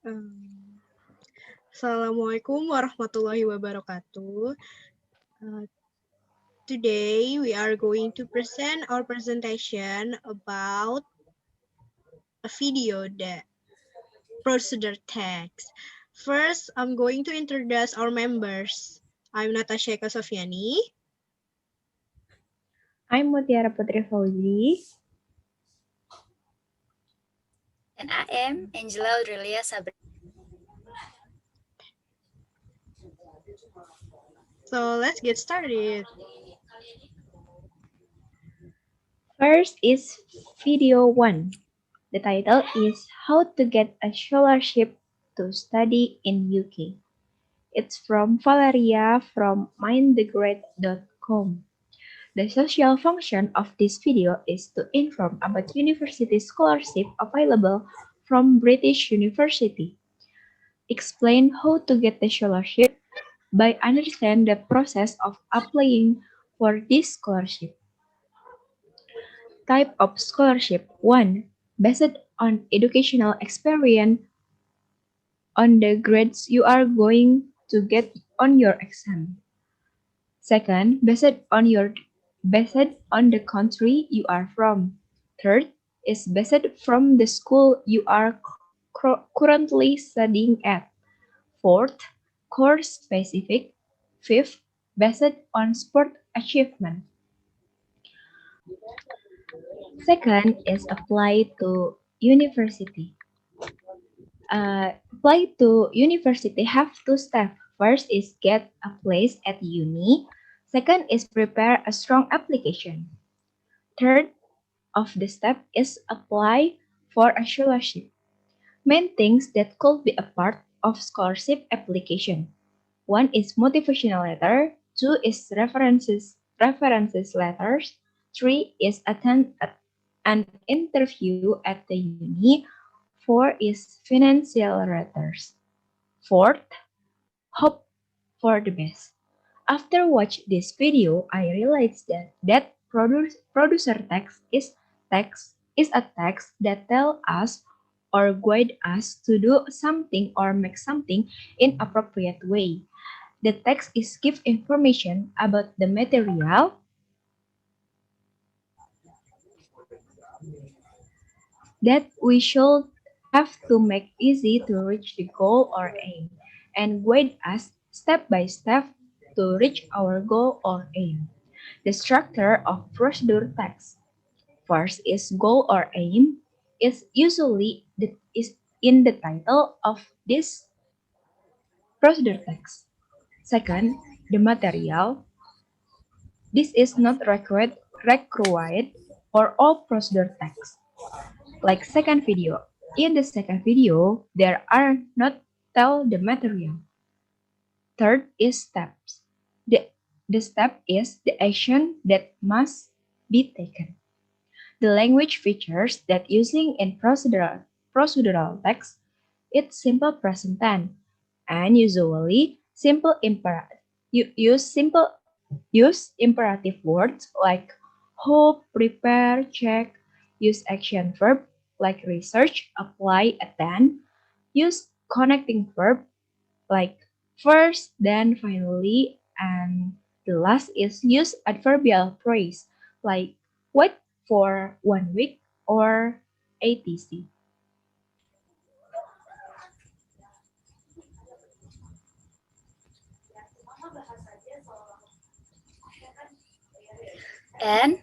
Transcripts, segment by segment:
Um, Assalamualaikum warahmatullahi wabarakatuh. Uh, Today we are going to present our presentation about a video that procedure text. First, I'm going to introduce our members. I'm Natasya Ika. I'm Mutiara Putri Fauzi. And I am Angela Audreylia Sabri. So let's get started. First is video 1. The title is How to Get a Scholarship to Study in UK. It's from Valeria from mindthegrade.com. The social function of this video is to inform about university scholarship available from British University. Explain how to get the scholarship by understand the process of applying for this scholarship. Type of scholarship 1. Based on educational experience on the grades you are going to get on your exam. Second, based on the country you are from. Third is based from the school you are currently studying at. Fourth, course specific. Fifth, based on sport achievement. Second is apply to university. Apply to university have two steps. First is get a place at uni. Second is prepare a strong application. Third of the step is apply for a scholarship. Main things that could be a part of scholarship application. One is motivational letter. Two is references letters. Three is attend an interview at the uni. Four is financial letters. Fourth, hope for the best. After watch this video, I realized that producer text is a text that tell us or guide us to do something or make something in appropriate way. The text is give information about the material that we should have to make easy to reach the goal or aim, and guide us step by step to reach our goal or aim. The structure of procedure text. First is goal or aim is usually is in the title of this procedure text. Second, the material. This is not required for all procedure texts. Like second video. In the second video, there are not tell the material. Third is steps. The step is the action that must be taken. The language features that using in procedural text, it's simple present tense and usually simple imperative. Use imperative words like hope, prepare, check. Use action verb like research, apply, attend. Use connecting verb like first, then finally, and the last is use adverbial phrase like wait for 1 week or etc. And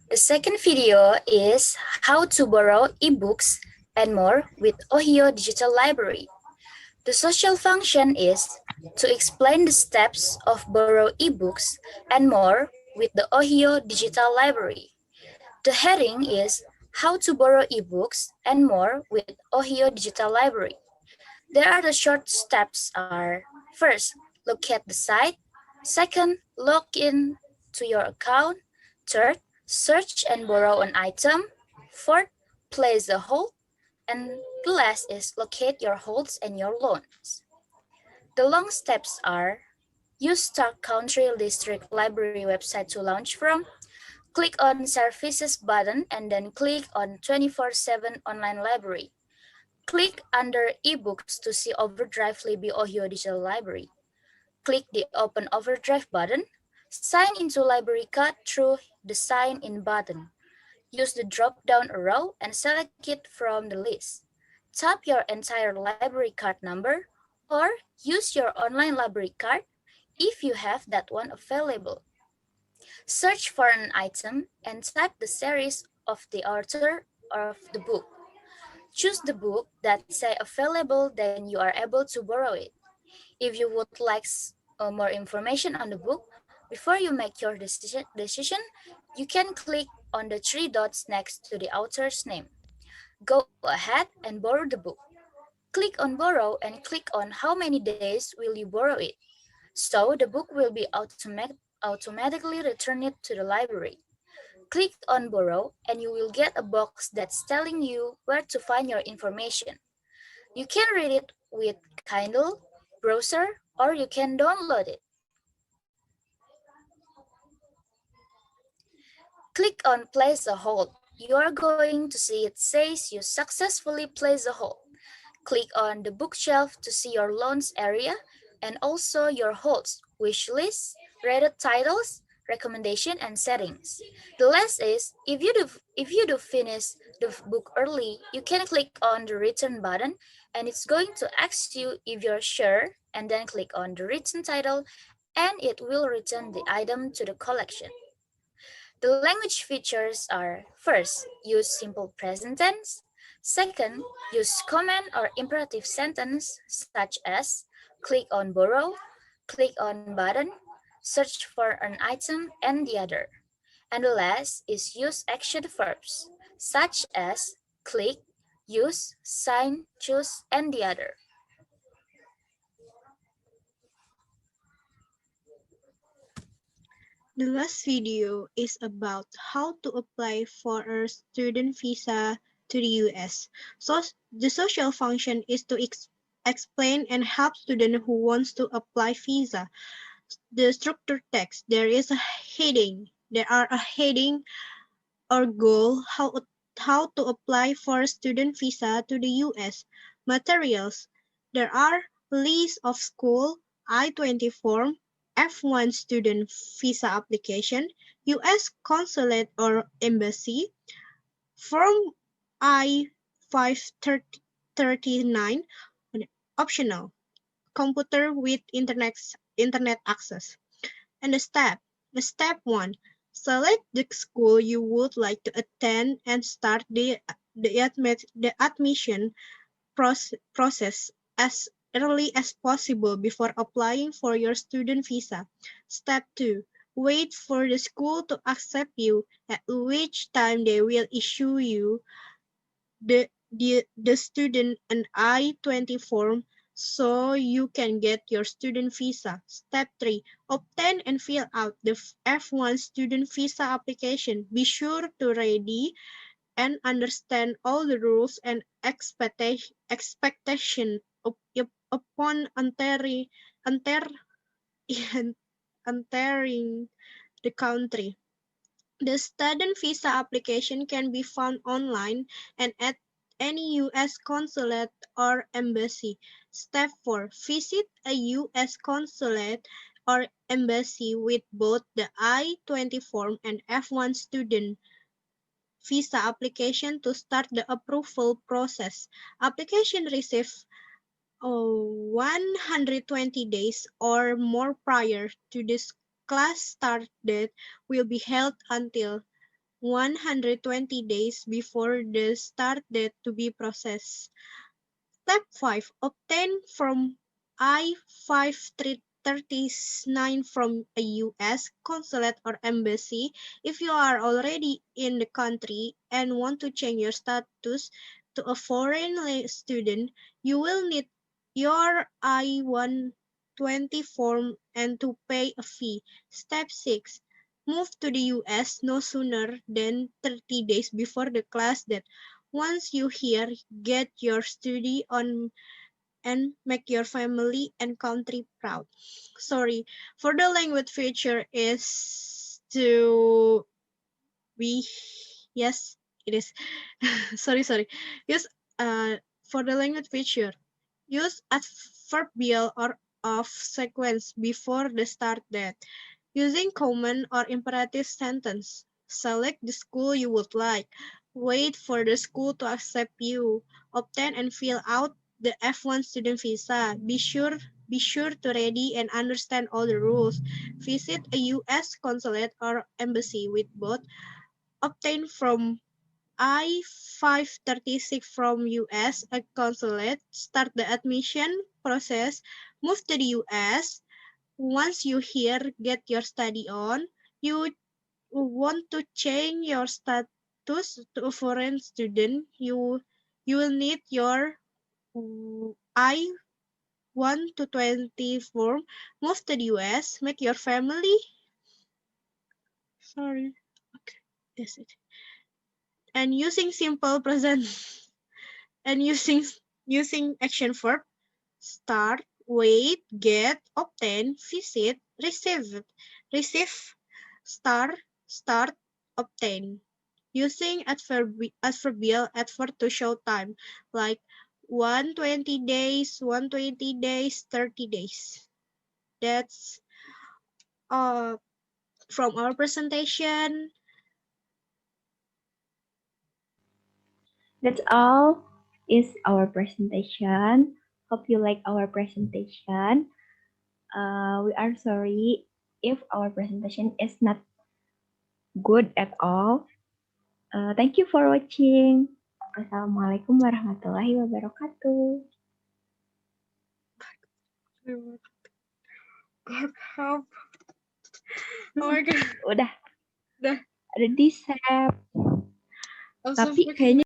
the second video is how to borrow ebooks and more with Ohio Digital Library. The social function is to explain the steps of borrow ebooks and more with the Ohio Digital Library. The heading is how to borrow ebooks and more with Ohio Digital Library. There are the short steps are first, locate the site. Second, log in to your account. Third, search and borrow an item. Fourth, place a hold. And the last is locate your holds and your loans. The long steps are use Stark Country District Library website to launch from. Click on Services button and then click on 24/7 online library. Click under eBooks to see Overdrive Libby Ohio Digital Library. Click the Open Overdrive button. Sign into Library Card through the Sign In button. Use the drop-down arrow and select it from the list. Tap your entire library card number or use your online library card if you have that one available. Search for an item and type the series of the author of the book. Choose the book that say available, then you are able to borrow it. If you would like more information on the book before you make your decision, you can click on the three dots next to the author's name. Go ahead and borrow the book. Click on borrow and click on how many days will you borrow it. So the book will be automatically returned to the library. Click on borrow and you will get a box that's telling you where to find your information. You can read it with Kindle, browser, or you can download it. Click on place a hold. You are going to see it says you successfully placed a hold. Click on the bookshelf to see your loans area and also your holds, wish list, rated titles, recommendation, and settings. The last is if you do finish the book early, you can click on the return button and it's going to ask you if you're sure and then click on the return title and it will return the item to the collection. The language features are first, use simple present tense. Second, use command or imperative sentence such as click on borrow, click on button, search for an item, and the other. And the last is use action verbs such as click, use, sign, choose, and the other. The last video is about how to apply for a student visa to the US. So the social function is to explain and help student who wants to apply visa. The structure text, there is a heading. There are a heading or goal how to apply for a student visa to the US. Materials. There are list of school, I-20 form, F1 student visa application, US consulate or embassy, form I-539, optional, computer with internet access. And step 1, select the school you would like to attend and start the admission process as early as possible before applying for your student visa. Step 2, wait for the school to accept you, at which time they will issue you the student an I-20 form so you can get your student visa. Step 3, obtain and fill out the F1 student visa application. Be sure to ready and understand all the rules and expectation upon entering the country. The student visa application can be found online and at any U.S. consulate or embassy. Step 4. Visit a U.S. consulate or embassy with both the I-20 form and F1 student visa application to start the approval process. Application receives 120 days or more prior to this class start date will be held until 120 days before the start date to be processed. Step 5. Obtain from I-539 from a U.S. consulate or embassy. If you are already in the country and want to change your status to a foreign student, you will need your I-120 form and to pay a fee. Step 6. Move to the U.S. no sooner than 30 days before the class date. Once you here, get your study on and make your family and country proud. Sorry, for the language feature is to be, yes, it is. Sorry. Yes, For the language feature, use adverbial or of sequence before the start date. Using command or imperative sentence. Select the school you would like. Wait for the school to accept you. Obtain and fill out the F1 student visa. Be sure to ready and understand all the rules. Visit a US consulate or embassy with both. Obtain from I-536 from US a consulate. Start the admission process. Move to the US. Once you here get your study on, you want to change your status to a foreign student, you will need your I-1 to 20 form. Move to the US, make your family. Sorry, okay, that's it. And using simple present and using action verb. Start, wait, get, obtain, visit, receive, start, obtain. Using adverbial adverb to show time, like 120 days, 120 days, 30 days. That's uh from our presentation. That's all is our presentation. Hope you like our presentation. We are sorry if our presentation is not good at all. Thank you for watching. Wassalamualaikum warahmatullahi wabarakatuh. God help. Oh my god. Udah, Dah. ada di save. Also Tapi kayaknya